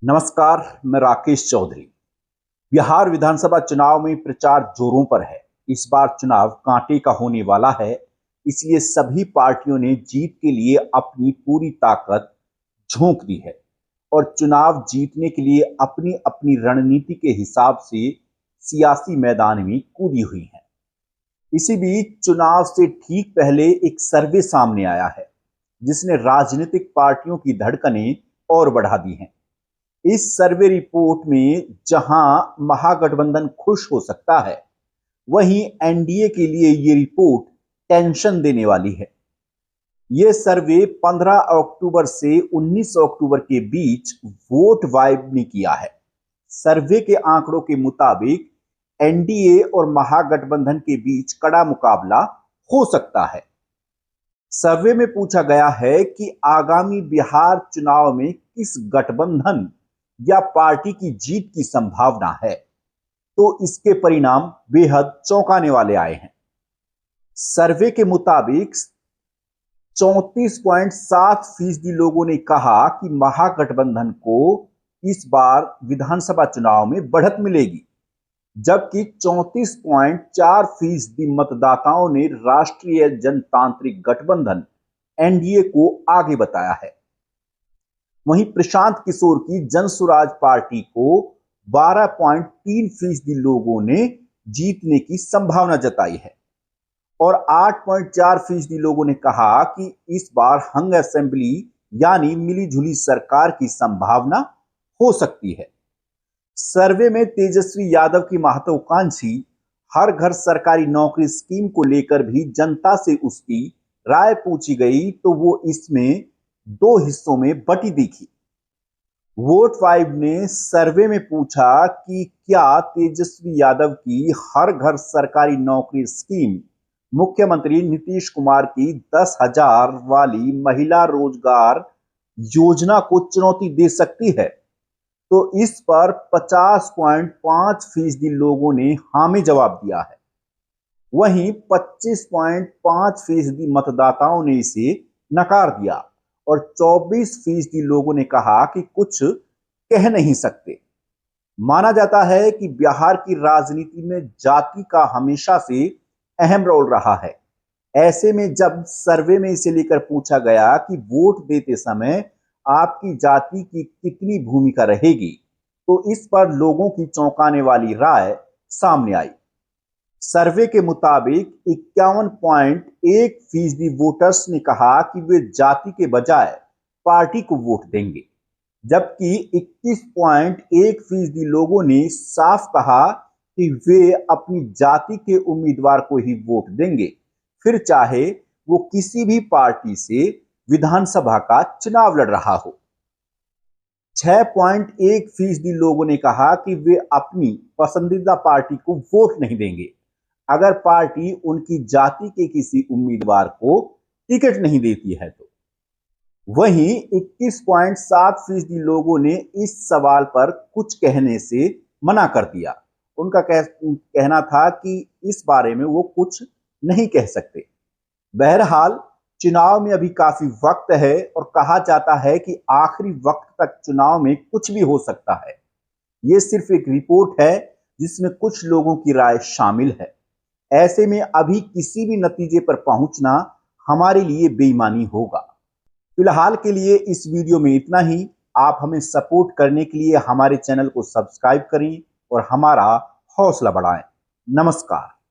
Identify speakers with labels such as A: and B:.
A: नमस्कार, मैं राकेश चौधरी। बिहार विधानसभा चुनाव में प्रचार जोरों पर है। इस बार चुनाव कांटे का होने वाला है, इसलिए सभी पार्टियों ने जीत के लिए अपनी पूरी ताकत झोंक दी है और चुनाव जीतने के लिए अपनी अपनी रणनीति के हिसाब से सियासी मैदान में कूदी हुई हैं। इसी बीच चुनाव से ठीक पहले एक सर्वे सामने आया है, जिसने राजनीतिक पार्टियों की धड़कनें और बढ़ा दी हैं। इस सर्वे रिपोर्ट में जहां महागठबंधन खुश हो सकता है, वहीं एनडीए के लिए ये रिपोर्ट टेंशन देने वाली है। ये सर्वे 15 अक्टूबर से 19 अक्टूबर के बीच वोट वाइब ने किया है। सर्वे के आंकड़ों के मुताबिक एनडीए और महागठबंधन के बीच कड़ा मुकाबला हो सकता है। सर्वे में पूछा गया है कि आगामी बिहार चुनाव में किस गठबंधन या पार्टी की जीत की संभावना है, तो इसके परिणाम बेहद चौंकाने वाले आए हैं। सर्वे के मुताबिक 34.7% लोगों ने कहा कि महागठबंधन को इस बार विधानसभा चुनाव में बढ़त मिलेगी, जबकि 34.4% मतदाताओं ने राष्ट्रीय जनतांत्रिक गठबंधन एनडीए को आगे बताया है। वहीं प्रशांत किशोर की जनसुराज पार्टी को 12.3% लोगों ने जीतने की संभावना जताई है और 8.4% लोगों ने कहा कि इस बार हंग असेंबली यानी मिलीजुली सरकार की संभावना हो सकती है। सर्वे में तेजस्वी यादव की महत्वाकांक्षी हर घर सरकारी नौकरी स्कीम को लेकर भी जनता से उसकी राय पूछी गई, तो वो इसमें दो हिस्सों में बटी दिखी। वोट वाइब ने सर्वे में पूछा कि क्या तेजस्वी यादव की हर घर सरकारी नौकरी स्कीम मुख्यमंत्री नीतीश कुमार की 10,000 वाली महिला रोजगार योजना को चुनौती दे सकती है, तो इस पर 50.5% लोगों ने हाँ में जवाब दिया है। वहीं 25.5% मतदाताओं ने इसे नकार दिया और 24% लोगों ने कहा कि कुछ कह नहीं सकते। माना जाता है कि बिहार की राजनीति में जाति का हमेशा से अहम रोल रहा है। ऐसे में जब सर्वे में इसे लेकर पूछा गया कि वोट देते समय आपकी जाति की कितनी भूमिका रहेगी, तो इस पर लोगों की चौंकाने वाली राय सामने आई। सर्वे के मुताबिक 51.1% वोटर्स ने कहा कि वे जाति के बजाय पार्टी को वोट देंगे, जबकि 21.1% लोगों ने साफ कहा कि वे अपनी जाति के उम्मीदवार को ही वोट देंगे, फिर चाहे वो किसी भी पार्टी से विधानसभा का चुनाव लड़ रहा हो। 6.1% लोगों ने कहा कि वे अपनी पसंदीदा पार्टी को वोट नहीं देंगे अगर पार्टी उनकी जाति के किसी उम्मीदवार को टिकट नहीं देती है तो। वहीं 21.7% लोगों ने इस सवाल पर कुछ कहने से मना कर दिया। उनका कहना था कि इस बारे में वो कुछ नहीं कह सकते। बहरहाल चुनाव में अभी काफी वक्त है और कहा जाता है कि आखिरी वक्त तक चुनाव में कुछ भी हो सकता है। ये सिर्फ एक रिपोर्ट है जिसमें कुछ लोगों की राय शामिल है। ऐसे में अभी किसी भी नतीजे पर पहुंचना हमारे लिए बेईमानी होगा। फिलहाल के लिए इस वीडियो में इतना ही। आप हमें सपोर्ट करने के लिए हमारे चैनल को सब्सक्राइब करें और हमारा हौसला बढ़ाएं। नमस्कार।